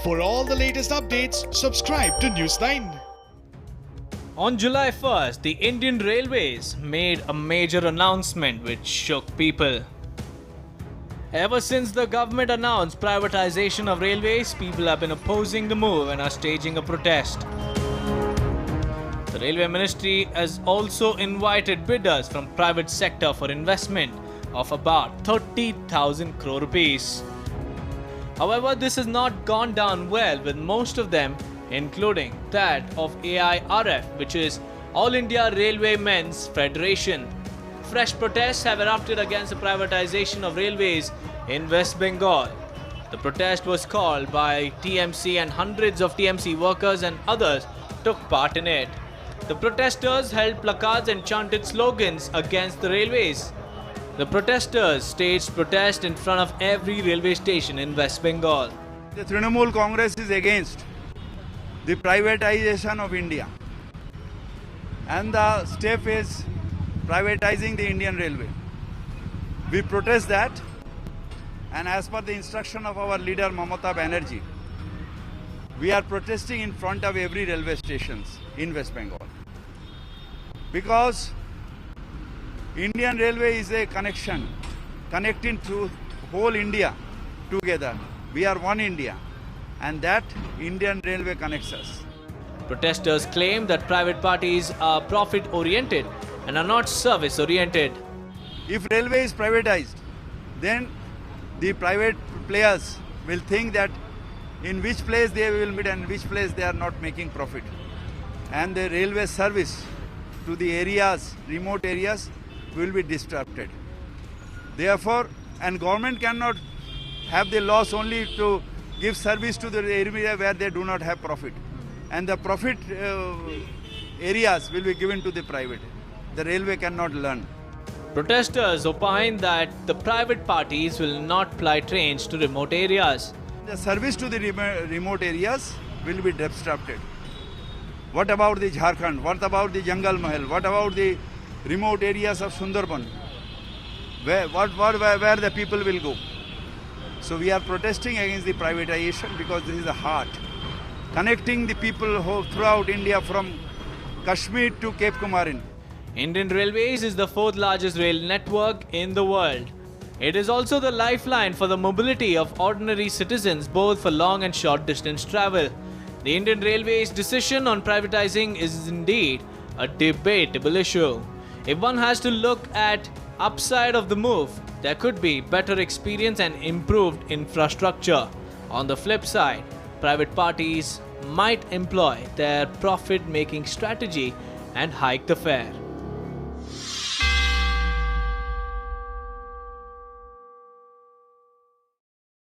For all the latest updates, subscribe to News9. On July 1st, the Indian Railways made a major announcement which shook people. Ever since the government announced privatization of railways, people have been opposing the move and are staging a protest. The Railway Ministry has also invited bidders from private sector for investment of about 30,000 crore rupees. However, this has not gone down well with most of them, including that of AIRF, which is All India Railway Men's Federation. Fresh protests have erupted against the privatization of railways in West Bengal. The protest was called by TMC and hundreds of TMC workers and others took part in it. The protesters held placards and chanted slogans against the railways. The protesters staged protest in front of every railway station in West Bengal. The Trinamool Congress is against the privatization of India, and the step is privatizing the Indian Railway. We protest that, and as per the instruction of our leader Mamata Banerjee, we are protesting in front of every railway stations in West Bengal. Because Indian Railway is a connection, connecting to whole India together. We are one India, and that Indian Railway connects us. Protesters claim that private parties are profit-oriented and are not service-oriented. If railway is privatized, then the private players will think that in which place they will meet and which place they are not making profit. And the railway service to the areas, remote areas, will be disrupted. Therefore, and government cannot have the loss only to give service to the area where they do not have profit. And the profit areas will be given to the private. The railway cannot learn. Protesters opine that the private parties will not ply trains to remote areas. The service to the remote areas will be disrupted. What about the Jharkhand? What about the Jungle Mahal? What about the remote areas of Sundarban? Where the people will go? So we are protesting against the privatization because this is the heart, connecting the people throughout India from Kashmir to Cape Comorin. Indian Railways is the fourth largest rail network in the world. It is also the lifeline for the mobility of ordinary citizens both for long and short distance travel. The Indian Railways decision on privatizing is indeed a debatable issue. If one has to look at upside of the move, there could be better experience and improved infrastructure. On the flip side, private parties might employ their profit-making strategy and hike the fare.